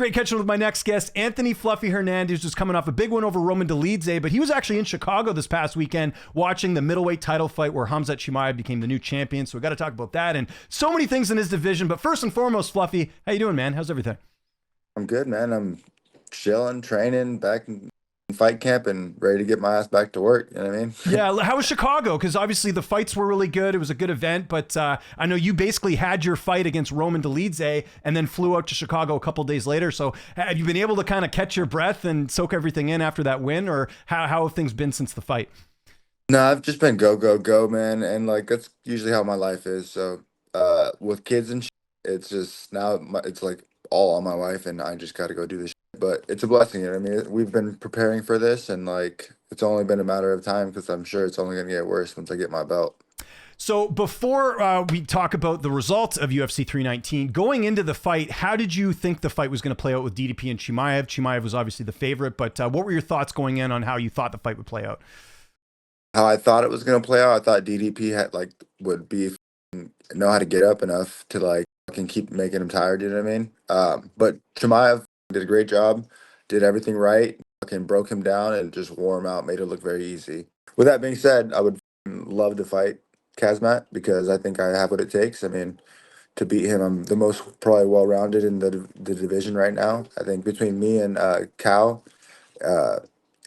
Great catching with my next guest, Anthony Fluffy Hernandez, who's coming off a big win over Roman Dolidze, but he was actually in Chicago this past weekend watching the middleweight title fight where Khamzat Chimaev became the new champion. So we got to talk about that and so many things in his division. But first and foremost, Fluffy, how you doing, man? How's everything? I'm good, man. I'm chilling, training, back in fight camp and ready to get my ass back to work. You know what I mean? Yeah. How was Chicago? Because obviously the fights were really good. It was a good event, but I know you basically had your fight against Roman Dolidze and then flew out to Chicago a couple days later. So have you been able to kind of catch your breath and soak everything in after that win, or how have things been since the fight? No, I've just been go, go, go, man. And like, that's usually how my life is. So, with kids and shit, it's just now it's like all on my wife and I just got to go do this shit. But it's a blessing. You know what I mean? We've been preparing for this and like, it's only been a matter of time because I'm sure it's only going to get worse once I get my belt. So before we talk about the results of UFC 319, going into the fight, how did you think the fight was going to play out with DDP and Chimaev? Chimaev was obviously the favorite, but what were your thoughts going in on how you thought the fight would play out? How I thought it was going to play out, I thought DDP had like would be know how to get up enough to like fucking keep making him tired. You know what I mean? But Chimaev did a great job, did everything right, fucking broke him down and just wore him out, made it look very easy. With that being said, I would love to fight Kazmat because I think I have what it takes. I mean, to beat him, I'm the most probably well-rounded in the division right now. I think between me and Caio, uh,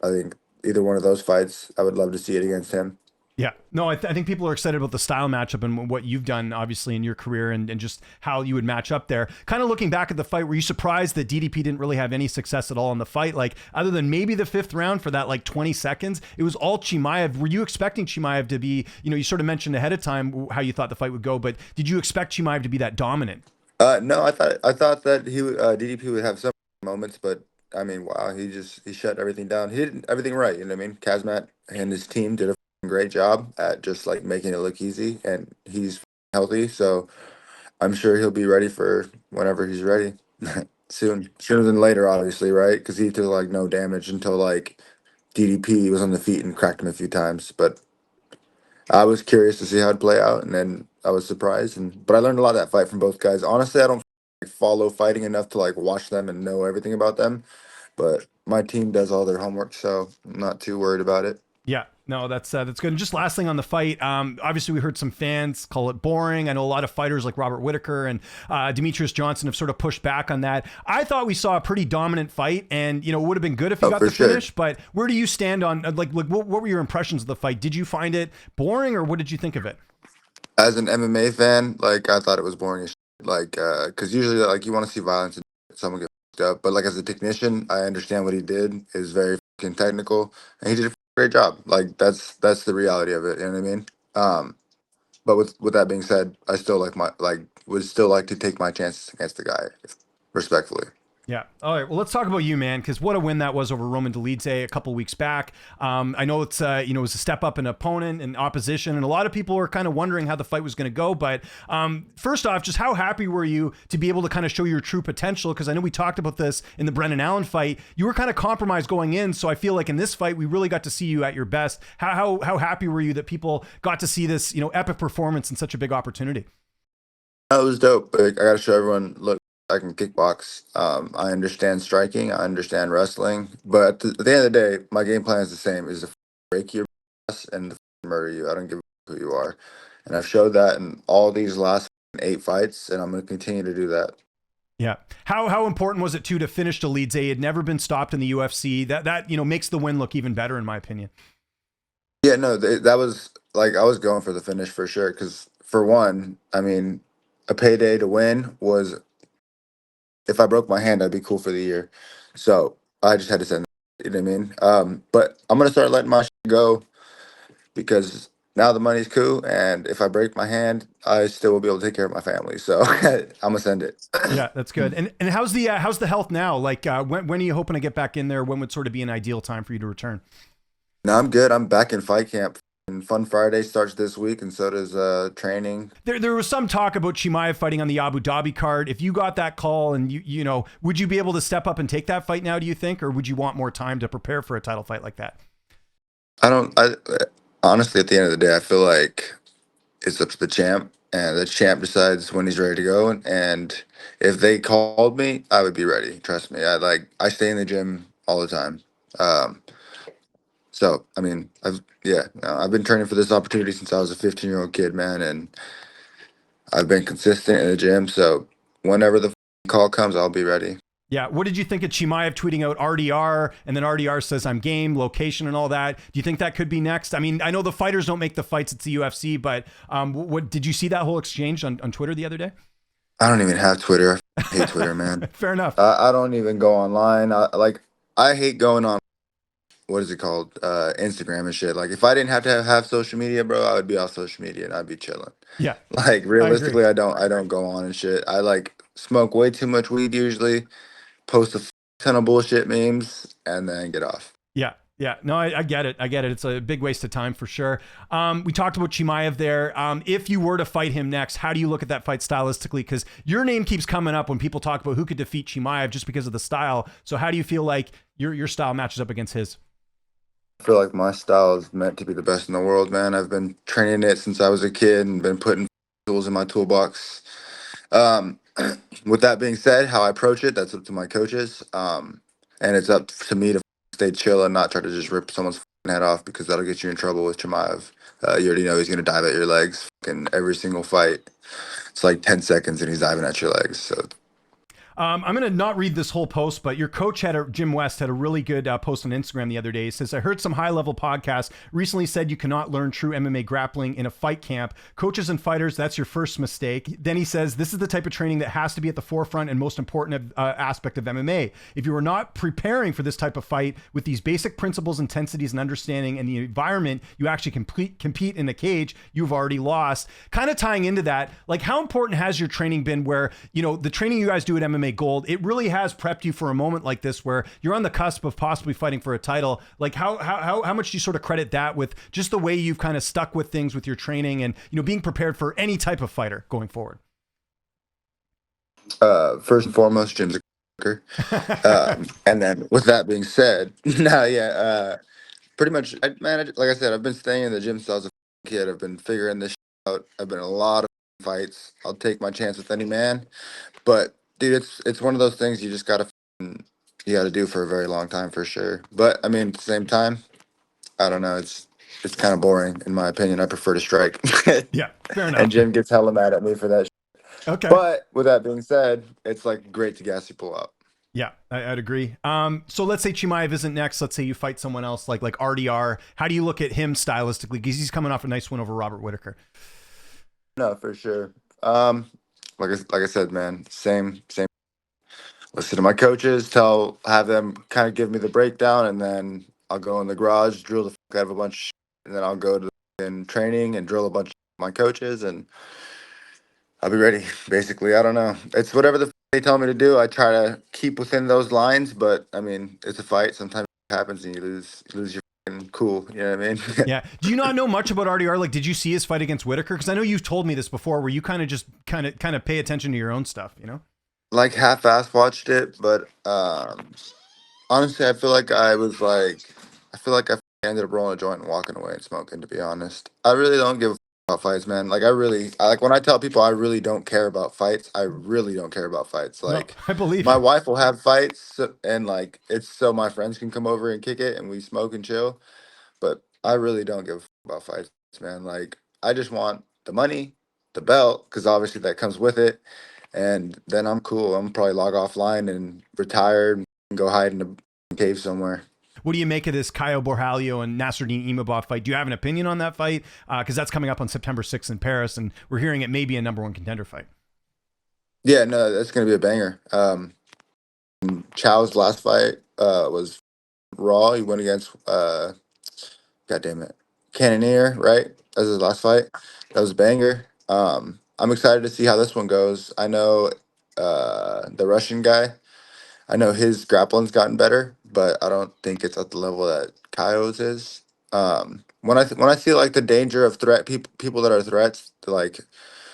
I think either one of those fights, I would love to see it against him. Yeah, no, I think people are excited about the style matchup and what you've done, obviously, in your career and just how you would match up there. Kind of looking back at the fight, were you surprised that DDP didn't really have any success at all in the fight? Like, other than maybe the fifth round for that, like, 20 seconds, it was all Chimaev. Were you expecting Chimaev to be, you sort of mentioned ahead of time how you thought the fight would go, but did you expect Chimaev to be that dominant? No, I thought that DDP would have some moments, but I mean, wow, he shut everything down. He did everything right. You know what I mean? Kazmat and his team did a great job at just like making it look easy, and he's healthy, so I'm sure he'll be ready for whenever he's ready. Soon, sooner than later, obviously, right? Because he took like no damage until like DDP was on the feet and cracked him a few times. But I was curious to see how it'd play out, and then I was surprised. But I learned a lot of that fight from both guys. Honestly, I don't like, follow fighting enough to like watch them and know everything about them. But my team does all their homework, so I'm not too worried about it. Yeah, no, that's good. And just last thing on the fight, obviously we heard some fans call it boring. I know a lot of fighters like Robert Whitaker and Demetrius Johnson have sort of pushed back on that. I thought we saw a pretty dominant fight, and it would have been good if you got the finish. But where do you stand on like what were your impressions of the fight? Did you find it boring, or what did you think of it? As an MMA fan, like I thought it was boring as shit. Like, because usually like you want to see violence and someone get fucked up. But like as a technician, I understand what he did is very fucking technical, and he did a great job. Like that's the reality of it. You know what I mean? But with that being said, I still would still like to take my chances against the guy, respectfully. Yeah. All right. Well, let's talk about you, man, because what a win that was over Roman Dolidze a couple weeks back. I know it's it was a step up in opponent and opposition, and a lot of people are kind of wondering how the fight was going to go. But first off, just how happy were you to be able to kind of show your true potential? Because I know we talked about this in the Brendan Allen fight. You were kind of compromised going in, so I feel like in this fight we really got to see you at your best. How happy were you that people got to see this epic performance and such a big opportunity? That was dope. Like, I gotta show everyone. Look, I can kickbox. I understand striking. I understand wrestling. But at the end of the day, my game plan is the same: is to break your ass and to murder you. I don't give a who you are, and I've showed that in all these last 8 fights, and I'm going to continue to do that. Yeah. How important was it to finish Dolidze? He had never been stopped in the UFC. That makes the win look even better in my opinion. Yeah, no, that was like I was going for the finish for sure. Because for one, I mean, a payday to win was if I broke my hand, I'd be cool for the year. So I just had to send. You know what I mean? But I'm gonna start letting my shit go because now the money's cool, and if I break my hand, I still will be able to take care of my family. So I'm gonna send it. Yeah, that's good. And how's the health now? Like when are you hoping to get back in there? When would sort of be an ideal time for you to return? No, I'm good. I'm back in fight camp. And Fun Friday starts this week, and so does training. There was some talk about Chimaev fighting on the Abu Dhabi card. If you got that call, and would you be able to step up and take that fight now? Do you think, or would you want more time to prepare for a title fight like that? I don't. I honestly, at the end of the day, I feel like it's up to the champ. and the champ decides when he's ready to go. And if they called me, I would be ready. Trust me. I stay in the gym all the time. Um, so I mean, I've been training for this opportunity since I was a 15-year-old kid, man, and I've been consistent in the gym. So whenever the call comes, I'll be ready. Yeah. What did you think of Chimaev tweeting out RDR and then RDR says I'm game, location and all that? Do you think that could be next? I mean, I know the fighters don't make the fights, it's the UFC, but what did you see that whole exchange on Twitter the other day? I don't even have Twitter. I hate Twitter, man. Fair enough. I don't even go online. I hate going on, what is it called? Instagram and shit. Like if I didn't have to have social media, bro, I would be off social media and I'd be chilling. Yeah, Like I agree. realistically, I don't go on and shit. I like smoke way too much weed usually, post a ton of bullshit memes, and then get off. Yeah. Yeah, no, I get it. I get it. It's a big waste of time for sure. We talked about Chimaev there. If you were to fight him next, how do you look at that fight stylistically? Because your name keeps coming up when people talk about who could defeat Chimaev just because of the style. So how do you feel like your style matches up against his? I feel like my style is meant to be the best in the world, man. I've been training it since I was a kid and been putting tools in my toolbox. Um, with that being said, how I approach it, that's up to my coaches. And it's up to me to stay chill and not try to just rip someone's head off because that'll get you in trouble with Chimaev. You already know he's going to dive at your legs in every single fight. It's like 10 seconds and he's diving at your legs. So I'm going to not read this whole post, but your coach Jim West had a really good post on Instagram the other day. He says, I heard some high level podcasts recently said you cannot learn true MMA grappling in a fight camp. Coaches and fighters, that's your first mistake. Then he says, this is the type of training that has to be at the forefront and most important aspect of MMA. If you are not preparing for this type of fight with these basic principles, intensities, and understanding and the environment you actually compete in a cage, you've already lost. Kind of tying into that, like how important has your training been where, the training you guys do at MMA Gold, it really has prepped you for a moment like this where you're on the cusp of possibly fighting for a title. Like how much do you sort of credit that with just the way you've kind of stuck with things with your training and being prepared for any type of fighter going forward? first and foremost, Jim's a cooker. And then with that being said, pretty much, like I said, I've been staying in the gym since I was a kid. I've been figuring this out. I've been in a lot of fights. I'll take my chance with any man. But dude, it's one of those things you gotta do for a very long time for sure. But I mean, at the same time, I don't know. It's kind of boring in my opinion. I prefer to strike. Yeah, fair enough. And Jim gets hella mad at me for that. Okay. But with that being said, it's like great to gas people up. Yeah, I'd agree. So let's say Chimaev isn't next. Let's say you fight someone else like RDR. How do you look at him stylistically? Because he's coming off a nice win over Robert Whitaker. No, for sure. Like I said, man, same. Listen to my coaches, have them kind of give me the breakdown, and then I'll go in the garage, drill the fuck out of a bunch of shit, and then I'll go to in training and drill a bunch of my coaches, and I'll be ready. Basically, I don't know. It's whatever the they tell me to do. I try to keep within those lines, but I mean, it's a fight. Sometimes it happens, and you lose your fucking cool. You know what I mean? Yeah. Do you not know much about RDR? Like, did you see his fight against Whitaker? Because I know you've told me this before, where you kind of pay attention to your own stuff. Like half-ass watched it, but honestly, I feel like I ended up rolling a joint and walking away and smoking. To be honest, I really don't give a about fights, man. I like when I tell people I really don't care about fights. I really don't care about fights. No, Like I believe my you. wife will have fights, and like it's so my friends can come over and kick it and we smoke and chill. But I really don't give a about fights, man. Like I just want the money, the belt, because obviously that comes with it, and then I'm cool. I'm probably log offline and retire and go hide in a cave somewhere. What do you make of this Caio Borralho and Nassourdine Imavov fight? Do you have an opinion on that fight? Because that's coming up on September 6th in Paris, and we're hearing it may be a number one contender fight. Yeah, no, that's gonna be a banger. Chow's last fight was Raw. He went against God damn it, Cannoneer, right? That was his last fight. That was a banger. I'm excited to see how this one goes. I know the Russian guy. I know his grappling's gotten better, but I don't think it's at the level that Caio's is. When I see like the danger of people that are threats to like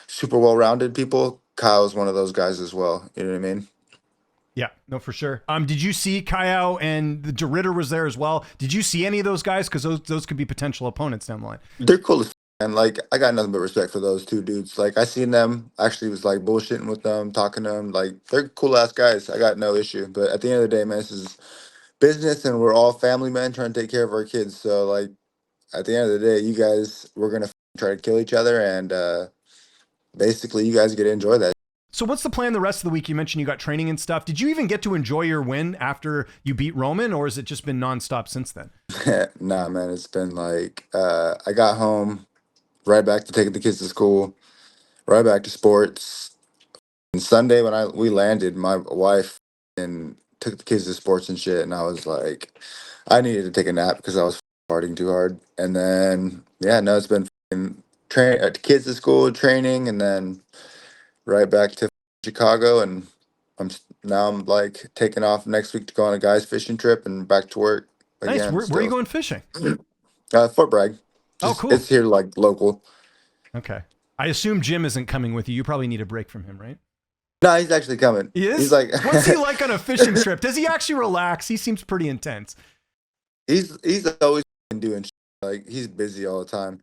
super well rounded people, Kyle's one of those guys as well. You know what I mean? Yeah, no, for sure. Did you see Caio and the De Ridder was there as well? Did you see any of those guys? Because those could be potential opponents down the line. They're cool as And like I got nothing but respect for those two dudes. Like I seen them, actually was like bullshitting with them, talking to them. Like they're cool ass guys. I got no issue. But at the end of the day, man, this is business, and we're all family men trying to take care of our kids. So like at the end of the day, you guys we're gonna try to kill each other, and basically you guys get to enjoy that. So what's the plan the rest of the week? You mentioned you got training and stuff. Did you even get to enjoy your win after you beat Roman, or has it just been nonstop since then? Nah, man, it's been like I got home right back to taking the kids to school, right back to sports. And Sunday when I we landed, my wife and took the kids to sports and shit, and I was like, I needed to take a nap because I was partying too hard. And then yeah, no, it's been train kids to school, training, and then right back to Chicago, and now I'm like taking off next week to go on a guys fishing trip and back to work Nice. again. Where are you Still, going fishing? Fort Bragg, Oh, just cool. it's here like local. Okay. I assume Jim isn't coming with you. You probably need a break from him, right? No, he's actually coming. He He's is? like What's he like on a fishing trip? Does he actually relax? He seems pretty intense. he's always been doing shit. Like he's busy all the time.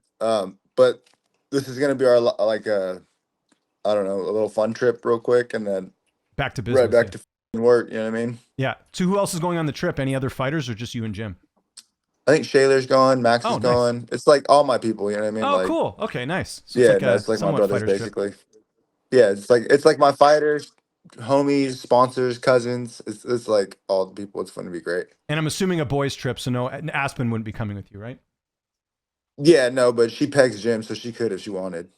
But this is gonna be our like I don't know, a little fun trip real quick, and then Back to right business, back yeah. to work. You know what I mean? Yeah. So who else is going on the trip? Any other fighters or just you and Jim? I think Shayler's going, Max Oh, is nice. going. It's like all my people. You know what I mean? Oh, Like cool. Okay, nice. So it's yeah, like no, a it's like my somewhat brothers fighters trip. basically. Yeah, it's like my fighters, homies, sponsors, cousins. It's like all the people. It's going to be great. And I'm assuming a boys trip, so no, Aspen wouldn't be coming with you, right? Yeah, no, but she pegs Jim, so she could if she wanted.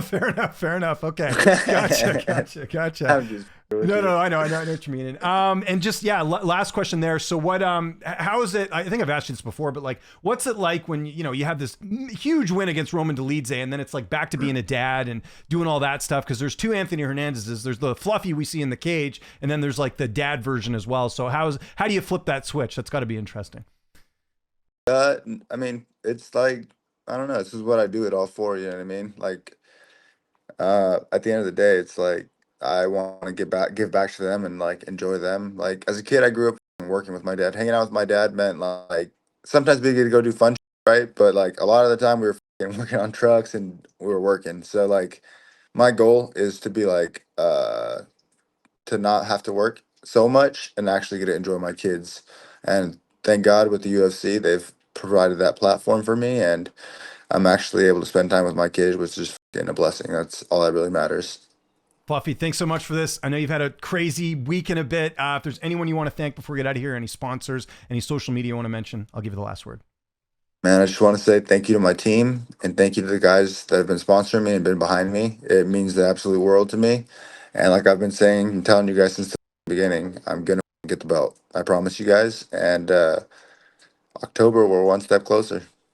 Fair enough. Fair enough. Okay. Gotcha. I'm just with No, you. no, I know what you mean. And just yeah, last question there. So what? How is it? I think I've asked you this before, but like, what's it like when you have this huge win against Roman Dolidze, and then it's like back to being a dad and doing all that stuff? Because there's two Anthony Hernandezes. There's the fluffy we see in the cage, and then there's like the dad version as well. So how do you flip that switch? That's got to be interesting. I mean, it's like I don't know. This is what I do it all for. You know what I mean? Like, at the end of the day, it's like I want to give back to them, and like enjoy them. Like as a kid, I grew up working with my dad. Hanging out with my dad meant like sometimes we get to go do fun, right? But like a lot of the time, we were working on trucks and we were working. So like, my goal is to be like to not have to work so much and actually get to enjoy my kids. And thank God with the UFC, they've provided that platform for me, and I'm actually able to spend time with my kids, which is a blessing. That's all that really matters. Fluffy, thanks so much for this. I know you've had a crazy week and a bit. If there's anyone you want to thank before we get out of here, any sponsors, any social media you want to mention, I'll give you the last word. Man, I just want to say thank you to my team, and thank you to the guys that have been sponsoring me and been behind me. It means the absolute world to me. And like I've been saying and telling you guys since the beginning, I'm gonna get the belt. I promise you guys. And October, we're one step closer.